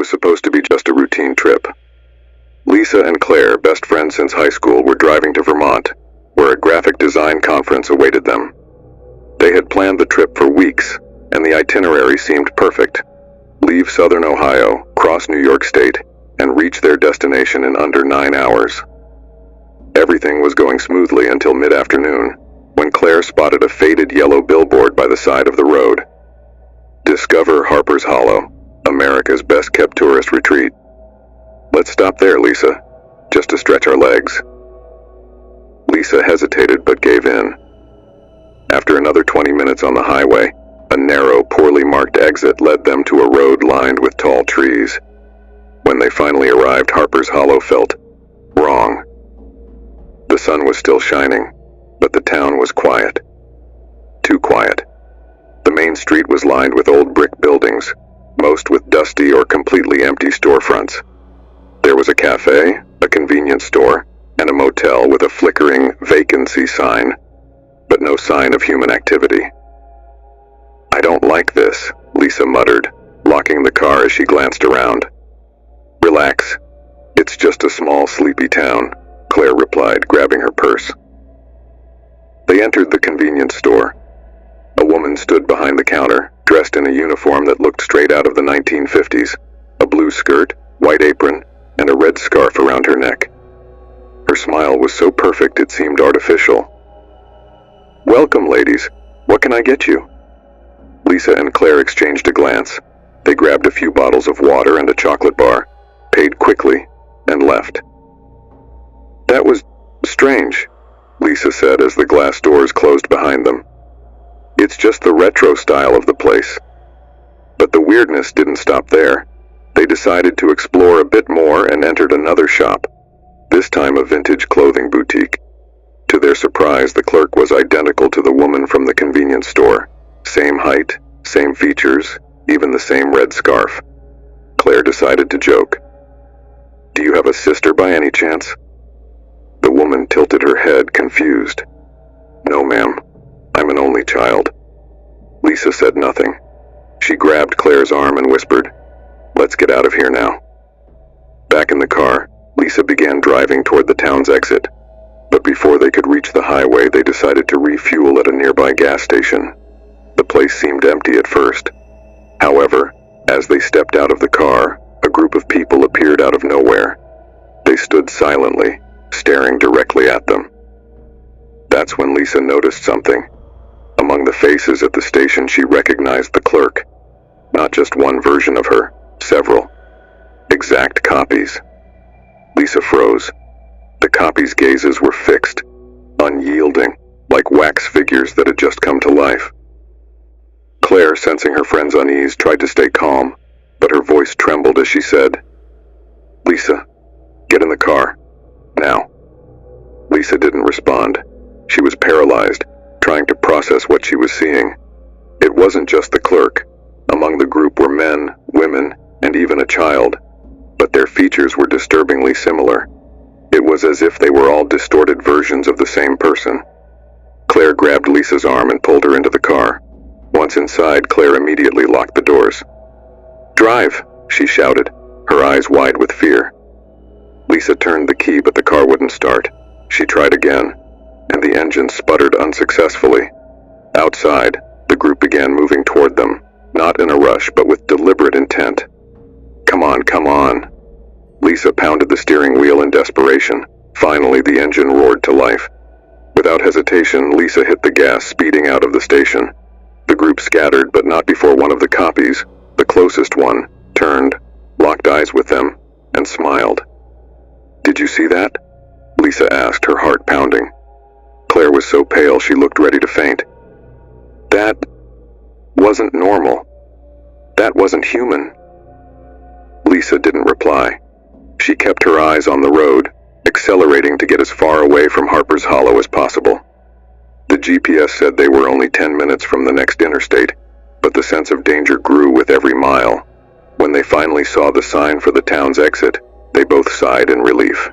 was supposed to be just a routine trip. Lisa and Claire, best friends since high school, were driving to Vermont, where a graphic design conference awaited them. They had planned the trip for weeks, and the itinerary seemed perfect. Leave southern Ohio, cross New York State, and reach their destination in under 9 hours. Everything was going smoothly until mid-afternoon, when Claire spotted a faded yellow billboard by the side of the road. Discover Harper's Hollow, America's best-kept tourist retreat. Let's stop there, Lisa, just to stretch our legs. Lisa hesitated but gave in. After another 20 minutes on the highway, a narrow, poorly marked exit led them to a road lined with tall trees. When they finally arrived, Harper's Hollow felt wrong. The sun was still shining, but the town was quiet. Too quiet. The main street was lined with old brick buildings, most with dusty or completely empty storefronts. There was a cafe, a convenience store, and a motel with a flickering vacancy sign, but no sign of human activity. "I don't like this," Lisa muttered, locking the car as she glanced around. "Relax. It's just a small, sleepy town," Claire replied, grabbing her purse. They entered the convenience store. A woman stood behind the counter, dressed in a uniform that looked straight out of the 1950s, a blue skirt, white apron, and a red scarf around her neck. Her smile was so perfect it seemed artificial. "Welcome, ladies. What can I get you?" Lisa and Claire exchanged a glance. They grabbed a few bottles of water and a chocolate bar, paid quickly, and left. "That was strange," Lisa said as the glass doors closed behind them. "It's just the retro style of the place." But the weirdness didn't stop there. They decided to explore a bit more and entered another shop, this time a vintage clothing boutique. To their surprise, the clerk was identical to the woman from the convenience store. Same height, same features, even the same red scarf. Claire decided to joke. "Do you have a sister by any chance?" The woman tilted her head, confused. "No, ma'am. I'm an only child." Lisa said nothing. She grabbed Claire's arm and whispered, "Let's get out of here now." Back in the car, Lisa began driving toward the town's exit. But before they could reach the highway, they decided to refuel at a nearby gas station. The place seemed empty at first. However, as they stepped out of the car, a group of people appeared out of nowhere. They stood silently, staring directly at them. That's when Lisa noticed something. Among the faces at the station, she recognized the clerk. Not just one version of her, several. Exact copies. Lisa froze. The copies' gazes were fixed, unyielding, like wax figures that had just come to life. Claire, sensing her friend's unease, tried to stay calm, but her voice trembled as she said, "Lisa, get in the car. Now." Lisa didn't respond. She was paralyzed, trying to process what she was seeing. It wasn't just the clerk. Among the group were men, women, and even a child, but their features were disturbingly similar. It was as if they were all distorted versions of the same person. Claire grabbed Lisa's arm and pulled her into the car. Once inside, Claire immediately locked the doors. "Drive," she shouted, her eyes wide with fear. Lisa turned the key, but the car wouldn't start. She tried again, and the engine sputtered unsuccessfully. Outside, the group began moving toward them, not in a rush, but with deliberate intent. "Come on, come on." Lisa pounded the steering wheel in desperation. Finally, the engine roared to life. Without hesitation, Lisa hit the gas, speeding out of the station. The group scattered, but not before one of the copies, the closest one, turned, locked eyes with them, and smiled. "Did you see that?" Lisa asked, her heart pounding. Claire was so pale she looked ready to faint. "That wasn't normal. That wasn't human." Lisa didn't reply. She kept her eyes on the road, accelerating to get as far away from Harper's Hollow as possible. The GPS said they were only 10 minutes from the next interstate, but the sense of danger grew with every mile. When they finally saw the sign for the town's exit, they both sighed in relief.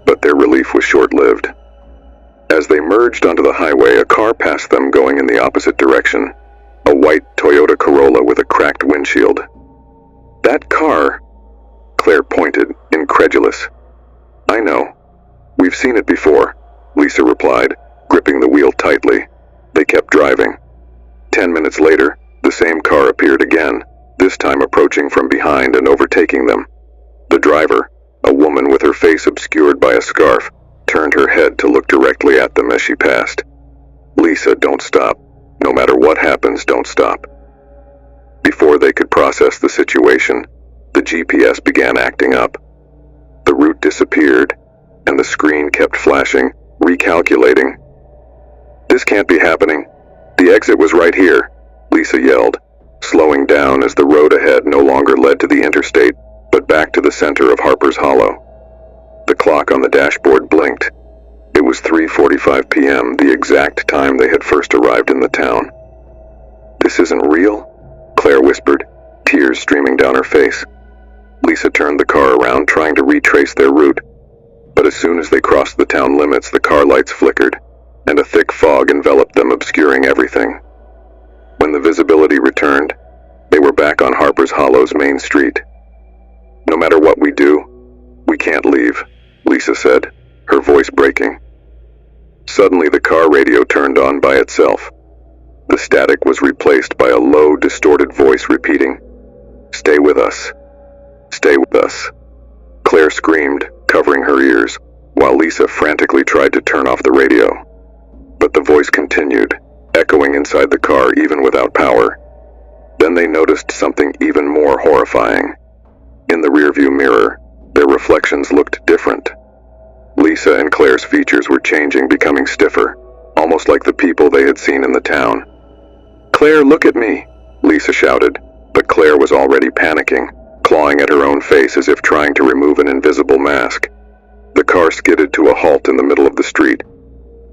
But their relief was short-lived. As they merged onto the highway, a car passed them going in the opposite direction, a white Toyota Corolla with a cracked windshield. "That car," Claire pointed, incredulous. I know. We've seen it before, Lisa replied, gripping the wheel tightly. They kept driving. 10 minutes later, the same car appeared again, this time approaching from behind and overtaking them. The driver, a woman with her face obscured by a scarf, turned her head to look directly at them as she passed. Lisa, don't stop. No matter what happens, don't stop. Before they could process the situation, the GPS began acting up. The route disappeared, and the screen kept flashing, recalculating. This can't be happening. The exit was right here, Lisa yelled, slowing down as the road ahead no longer led to the interstate, but back to the center of Harper's Hollow. The clock on the dashboard blinked. It was 3:45 p.m., the exact time they had first arrived in the town. This isn't real, Claire whispered, tears streaming down her face. Lisa turned the car around, trying to retrace their route. But as soon as they crossed the town limits, the car lights flickered, and a thick fog enveloped them, obscuring everything. When the visibility returned, they were back on Harper's Hollow's main street. No matter what we do, we can't leave, Lisa said, her voice breaking. Suddenly the car radio turned on by itself. The static was replaced by a low, distorted voice repeating, "Stay with us. Stay with us." Claire screamed, covering her ears, while Lisa frantically tried to turn off the radio. But the voice continued, echoing inside the car even without power. Then they noticed something even more horrifying. In the rearview mirror, their reflections looked different. Lisa and Claire's features were changing, becoming stiffer, almost like the people they had seen in the town. "Claire, look at me," Lisa shouted, but Claire was already panicking, clawing at her own face as if trying to remove an invisible mask. The car skidded to a halt in the middle of the street.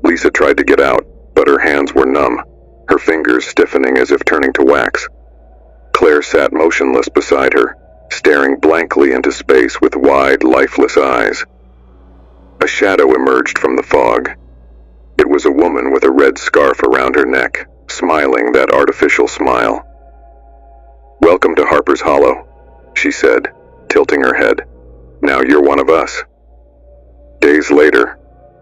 Lisa tried to get out, but her hands were numb, her fingers stiffening as if turning to wax. Claire sat motionless beside her, staring blankly into space with wide, lifeless eyes. A shadow emerged from the fog. It was a woman with a red scarf around her neck, smiling that artificial smile. "Welcome to Harper's Hollow," she said, tilting her head. "Now you're one of us." Days later,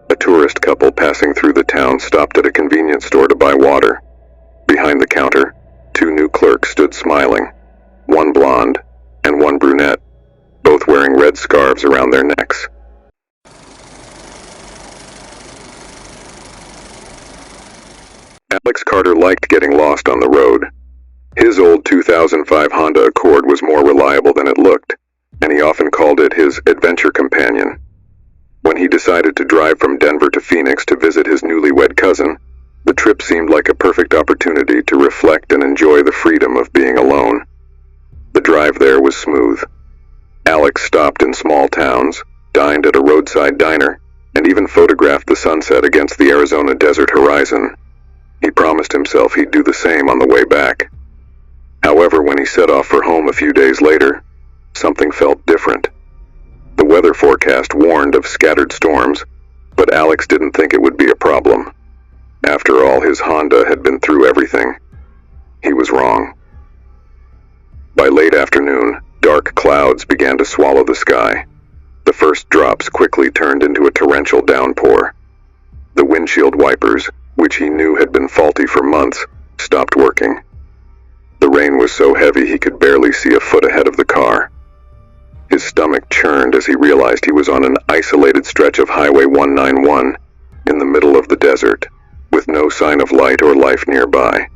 a tourist couple passing through the town stopped at a convenience store to buy water. Behind the counter, two new clerks stood smiling, one blonde and one brunette, both wearing red scarves around their necks. Alex Carter liked getting lost on the road. His old 2005 Honda Accord was more reliable than it looked, and he often called it his adventure companion. When he decided to drive from Denver to Phoenix to visit his newlywed cousin, the trip seemed like a perfect opportunity to reflect and enjoy the freedom of being alone. The drive there was smooth. Alex stopped in small towns, dined at a roadside diner, and even photographed the sunset against the Arizona desert horizon. He promised himself he'd do the same on the way back. However, when he set off for home a few days later, something felt different. The weather forecast warned of scattered storms, but Alex didn't think it would be a problem. After all, his Honda had been through everything. He was wrong. By late afternoon, dark clouds began to swallow the sky. The first drops quickly turned into a torrential downpour. The windshield wipers, which he knew had been faulty for months, stopped working. The rain was so heavy he could barely see a foot ahead of the car. His stomach churned as he realized he was on an isolated stretch of Highway 191 in the middle of the desert, with no sign of light or life nearby.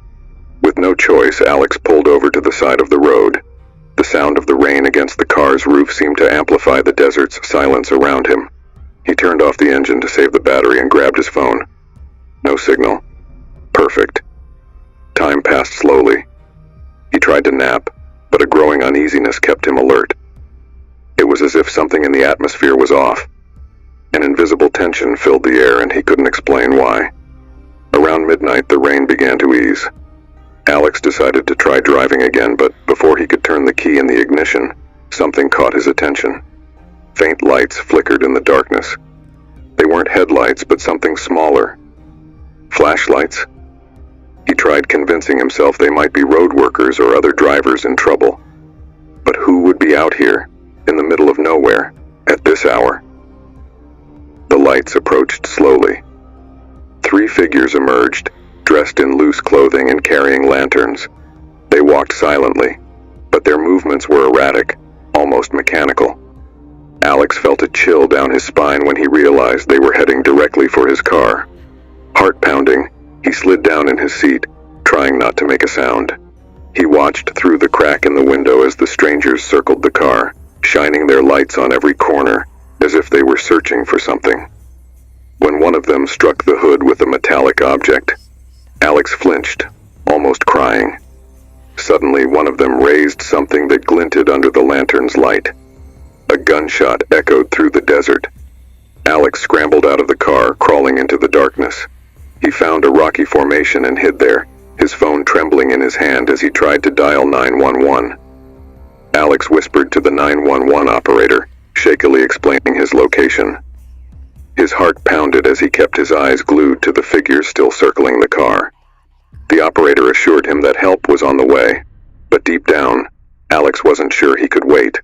With no choice, Alex pulled over to the side of the road. The sound of the rain against the car's roof seemed to amplify the desert's silence around him. He turned off the engine to save the battery and grabbed his phone. No signal. Perfect. Time passed slowly. He tried to nap, but a growing uneasiness kept him alert. It was as if something in the atmosphere was off. An invisible tension filled the air, and he couldn't explain why. Around midnight, the rain began to ease. Alex decided to try driving again, but before he could turn the key in the ignition, something caught his attention. Faint lights flickered in the darkness. They weren't headlights, but something smaller. Flashlights? He tried convincing himself they might be road workers or other drivers in trouble. But who would be out here, in the middle of nowhere, at this hour. The lights approached slowly. 3 figures emerged, dressed in loose clothing and carrying lanterns. They walked silently, but their movements were erratic, almost mechanical. Alex felt a chill down his spine when he realized they were heading directly for his car. Heart pounding, he slid down in his seat, trying not to make a sound. He watched through the crack in the window as the strangers circled the car, shining their lights on every corner, as if they were searching for something. When one of them struck the hood with a metallic object, Alex flinched, almost crying. Suddenly, one of them raised something that glinted under the lantern's light. A gunshot echoed through the desert. Alex scrambled out of the car, crawling into the darkness. He found a rocky formation and hid there, his phone trembling in his hand as he tried to dial 911. Alex whispered to the 911 operator, shakily explaining his location. His heart pounded as he kept his eyes glued to the figures still circling the car. The operator assured him that help was on the way, but deep down, Alex wasn't sure he could wait.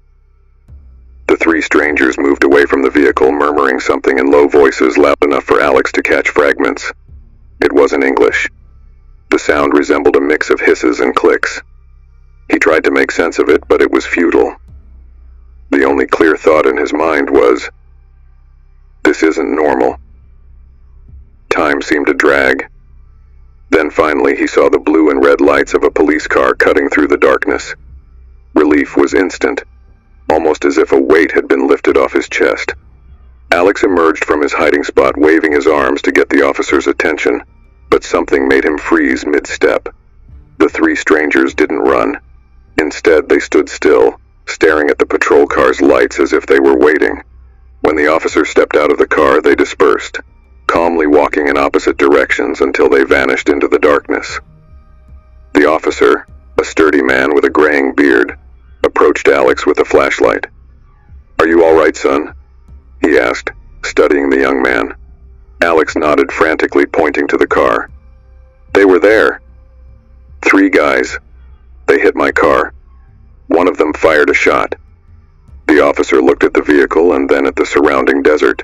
The 3 strangers moved away from the vehicle, murmuring something in low voices loud enough for Alex to catch fragments. It wasn't English. The sound resembled a mix of hisses and clicks. He tried to make sense of it, but it was futile. The only clear thought in his mind was, "This isn't normal." Time seemed to drag. Then finally he saw the blue and red lights of a police car cutting through the darkness. Relief was instant, almost as if a weight had been lifted off his chest. Alex emerged from his hiding spot, waving his arms to get the officer's attention, but something made him freeze mid-step. The 3 strangers didn't run. Instead, they stood still, staring at the patrol car's lights as if they were waiting. When the officer stepped out of the car, they dispersed, calmly walking in opposite directions until they vanished into the darkness. The officer, a sturdy man with a graying beard, approached Alex with a flashlight. "Are you all right, son?" he asked, studying the young man. Alex nodded frantically, pointing to the car. "They were there. 3 guys. They hit my car. One of them fired a shot." The officer looked at the vehicle and then at the surrounding desert.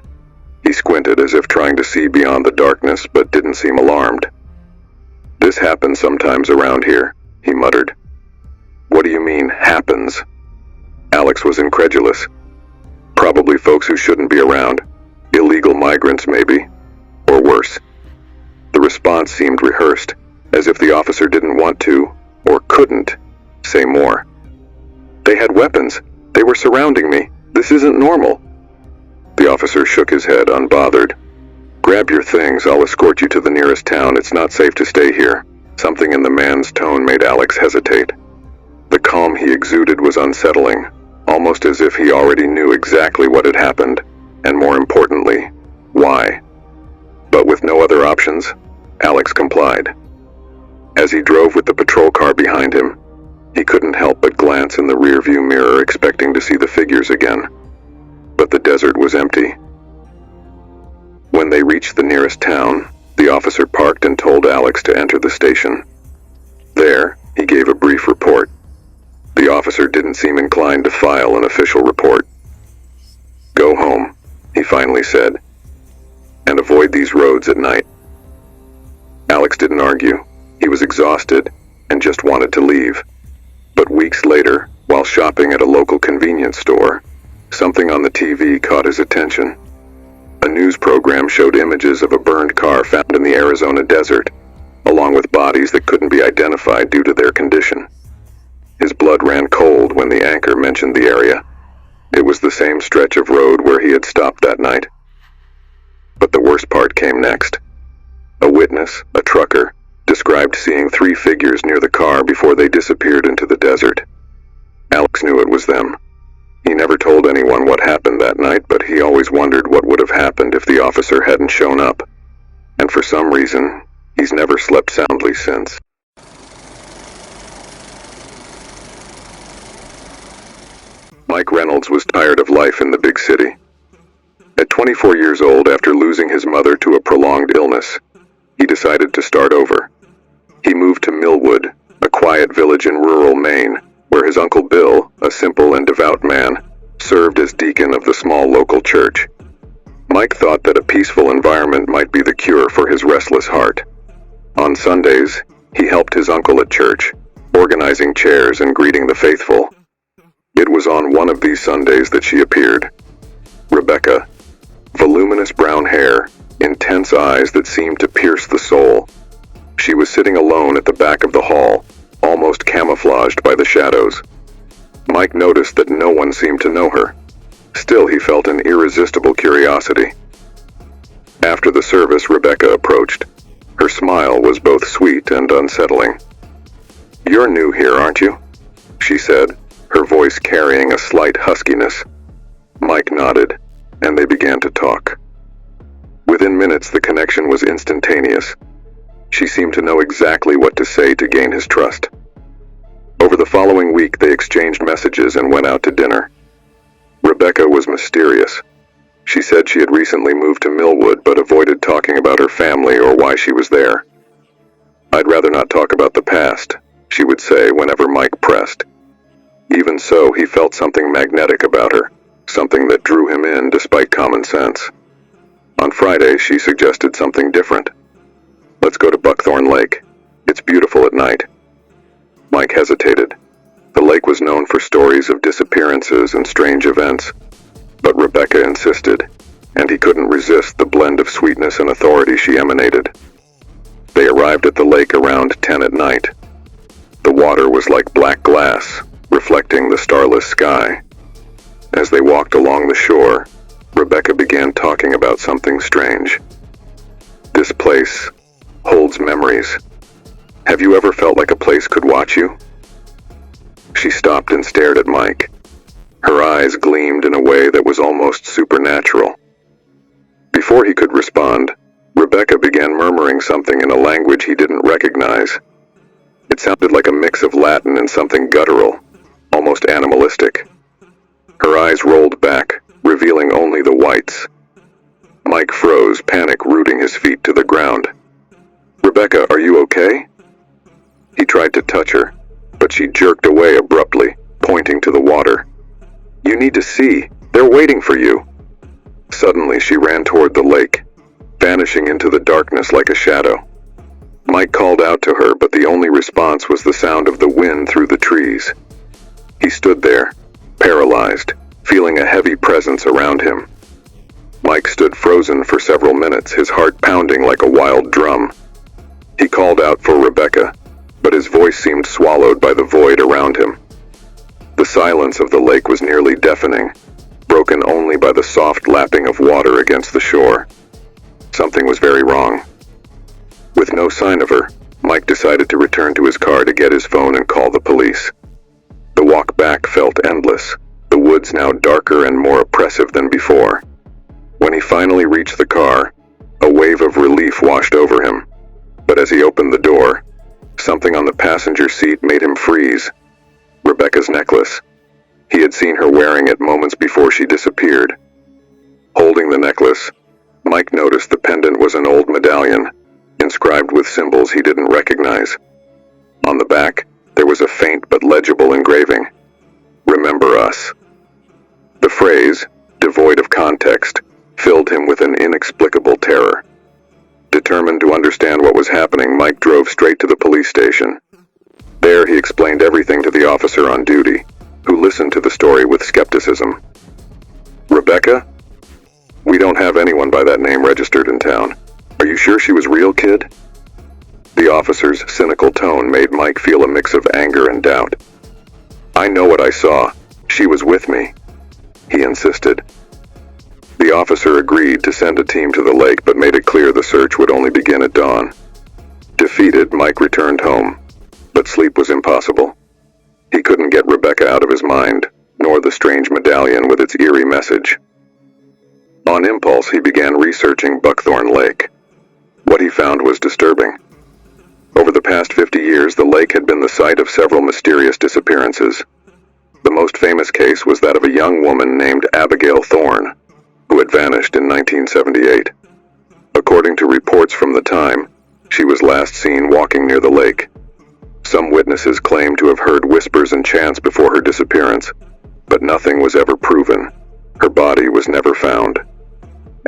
He squinted as if trying to see beyond the darkness, but didn't seem alarmed. "This happens sometimes around here," he muttered. "What do you mean, happens?" Alex was incredulous. "Probably folks who shouldn't be around. Illegal migrants, maybe. Or worse." The response seemed rehearsed, as if the officer didn't want to, or couldn't, say more. "They had weapons. They were surrounding me. This isn't normal." The officer shook his head, unbothered. "Grab your things. I'll escort you to the nearest town. It's not safe to stay here." Something in the man's tone made Alex hesitate. The calm he exuded was unsettling, almost as if he already knew exactly what had happened, and more importantly, why. But with no other options, Alex complied. As he drove with the patrol car behind him, he couldn't help but glance in the rearview mirror, expecting to see the figures again. But the desert was empty. When they reached the nearest town, the officer parked and told Alex to enter the station. There, he gave a brief report. The officer didn't seem inclined to file an official report. "Go home," he finally said, "and avoid these roads at night." Alex didn't argue. He was exhausted and just wanted to leave. But weeks later, while shopping at a local convenience store, something on the TV caught his attention. A news program showed images of a burned car found in the Arizona desert, along with bodies that couldn't be identified due to their condition. His blood ran cold when the anchor mentioned the area. It was the same stretch of road where he had stopped that night. But the worst part came next. A witness, a trucker, described seeing 3 figures near the car before they disappeared into the desert. Alex knew it was them. He never told anyone what happened that night, but he always wondered what would have happened if the officer hadn't shown up. And for some reason, he's never slept soundly since. Mike Reynolds was tired of life in the big city. At 24 years old, after losing his mother to a prolonged illness, he decided to start over. He moved to Millwood, a quiet village in rural Maine, where his Uncle Bill, a simple and devout man, served as deacon of the small local church. Mike thought that a peaceful environment might be the cure for his restless heart. On Sundays, he helped his uncle at church, organizing chairs and greeting the faithful. It was on one of these Sundays that she appeared. Rebecca, voluminous brown hair, intense eyes that seemed to pierce the soul. She was sitting alone at the back of the hall, almost camouflaged by the shadows. Mike noticed that no one seemed to know her. Still, he felt an irresistible curiosity. After the service, Rebecca approached. Her smile was both sweet and unsettling. "You're new here, aren't you?" she said, her voice carrying a slight huskiness. Mike nodded, and they began to talk. Within minutes, the connection was instantaneous. She seemed to know exactly what to say to gain his trust. Over the following week, they exchanged messages and went out to dinner. Rebecca was mysterious. She said she had recently moved to Millwood but avoided talking about her family or why she was there. "I'd rather not talk about the past," she would say whenever Mike pressed. Even so, he felt something magnetic about her, something that drew him in despite common sense. On Friday, she suggested something different. "Let's go to Buckthorn Lake. It's beautiful at night." Mike hesitated. The lake was known for stories of disappearances and strange events, but Rebecca insisted, and he couldn't resist the blend of sweetness and authority she emanated. They arrived at the lake around 10 at night. The water was like black glass, reflecting the starless sky. As they walked along the shore, Rebecca began talking about something strange. "This place holds memories. Have you ever felt like a place could watch you?" She stopped and stared at Mike. Her eyes gleamed in a way that was almost supernatural. Before he could respond, Rebecca began murmuring something in a language he didn't recognize. It sounded like a mix of Latin and something guttural, almost animalistic. Her eyes rolled back, revealing only the whites. Mike froze, panic rooting his feet to the ground. "Rebecca, are you okay?" He tried to touch her, but she jerked away abruptly, pointing to the water. "You need to see. They're waiting for you." Suddenly, she ran toward the lake, vanishing into the darkness like a shadow. Mike called out to her, but the only response was the sound of the wind through the trees. He stood there, paralyzed, feeling a heavy presence around him. Mike stood frozen for several minutes, his heart pounding like a wild drum. He called out for Rebecca, but his voice seemed swallowed by the void around him. The silence of the lake was nearly deafening, broken only by the soft lapping of water against the shore. Something was very wrong. With no sign of her, Mike decided to return to his car to get his phone and call the police. The walk back felt endless, the woods now darker and more oppressive than before. When he finally reached the car, a wave of relief washed over him. But as he opened the door, something on the passenger seat made him freeze. Rebecca's necklace. He had seen her wearing it moments before she disappeared. Holding the necklace, Mike noticed the pendant was an old medallion, inscribed with symbols he didn't recognize. On the back, there was a faint but legible engraving. "Remember us." The phrase, devoid of context, filled him with an inexplicable terror. Determined to understand what was happening, Mike drove straight to the police station. There, he explained everything to the officer on duty, who listened to the story with skepticism. "Rebecca? We don't have anyone by that name registered in town. Are you sure she was real, kid?" The officer's cynical tone made Mike feel a mix of anger and doubt. "I know what I saw. She was with me," he insisted. The officer agreed to send a team to the lake, but made it clear the search would only begin at dawn. Defeated, Mike returned home, but sleep was impossible. He couldn't get Rebecca out of his mind, nor the strange medallion with its eerie message. On impulse, he began researching Buckthorn Lake. What he found was disturbing. Over the past 50 years, the lake had been the site of several mysterious disappearances. The most famous case was that of a young woman named Abigail Thorne, who had vanished in 1978. According to reports from the time, she was last seen walking near the lake. Some witnesses claimed to have heard whispers and chants before her disappearance, but nothing was ever proven. Her body was never found.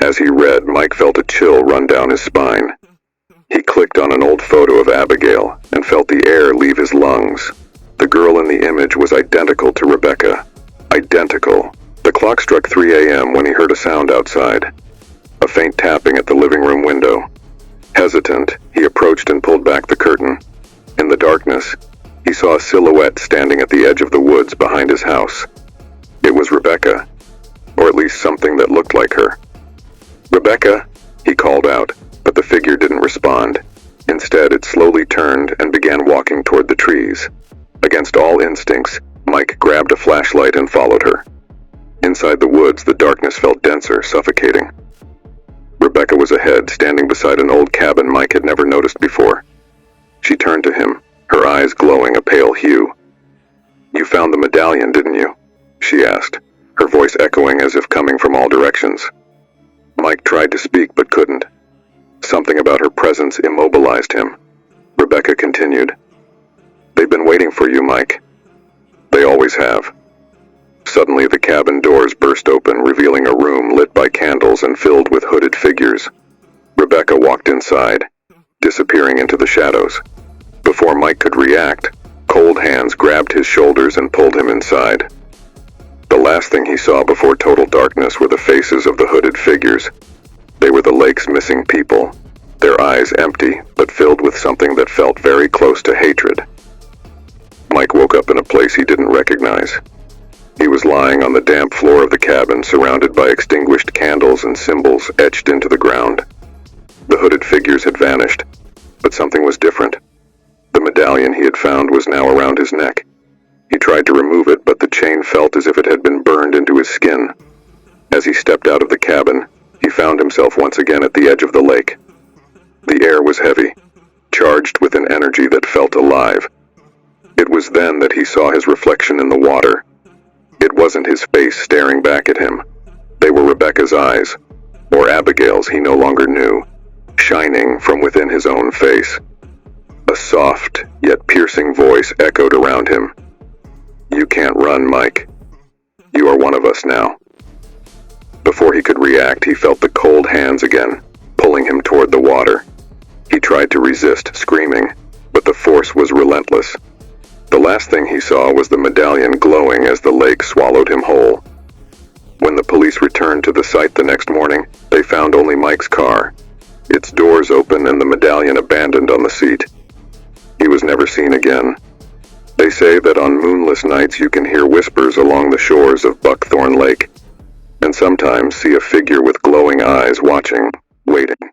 As he read, Mike felt a chill run down his spine. He clicked on an old photo of Abigail and felt the air leave his lungs. The girl in the image was identical to Rebecca. Identical. The clock struck 3 a.m. when he heard a sound outside. A faint tapping at the living room window. Hesitant, he approached and pulled back the curtain. In the darkness, he saw a silhouette standing at the edge of the woods behind his house. It was Rebecca, or at least something that looked like her. "Rebecca," he called out, but the figure didn't respond. Instead, it slowly turned and began walking toward the trees. Against all instincts, Mike grabbed a flashlight and followed her. Inside the woods, the darkness felt denser, suffocating. Rebecca was ahead, standing beside an old cabin Mike had never noticed before. She turned to him, her eyes glowing a pale hue. "You found the medallion, didn't you?" she asked, her voice echoing as if coming from all directions. Mike tried to speak but couldn't. Something about her presence immobilized him. Rebecca continued, "They've been waiting for you, Mike. They always have." Suddenly the cabin doors burst open, revealing a room lit by candles and filled with hooded figures. Rebecca walked inside, disappearing into the shadows. Before Mike could react, cold hands grabbed his shoulders and pulled him inside. The last thing he saw before total darkness were the faces of the hooded figures. They were the lake's missing people, their eyes empty, but filled with something that felt very close to hatred. Mike woke up in a place he didn't recognize. He was lying on the damp floor of the cabin, surrounded by extinguished candles and symbols etched into the ground. The hooded figures had vanished, but something was different. The medallion he had found was now around his neck. He tried to remove it, but the chain felt as if it had been burned into his skin. As he stepped out of the cabin, he found himself once again at the edge of the lake. The air was heavy, charged with an energy that felt alive. It was then that he saw his reflection in the water. It wasn't his face staring back at him. They were Rebecca's eyes, or Abigail's, he no longer knew, shining from within his own face. A soft, yet piercing voice echoed around him. "You can't run, Mike. You are one of us now." Before he could react, he felt the cold hands again, pulling him toward the water. He tried to resist, screaming, but the force was relentless. The last thing he saw was the medallion glowing as the lake swallowed him whole. When the police returned to the site the next morning, they found only Mike's car, its doors open and the medallion abandoned on the seat. He was never seen again. They say that on moonless nights you can hear whispers along the shores of Buckthorn Lake, and sometimes see a figure with glowing eyes watching, waiting.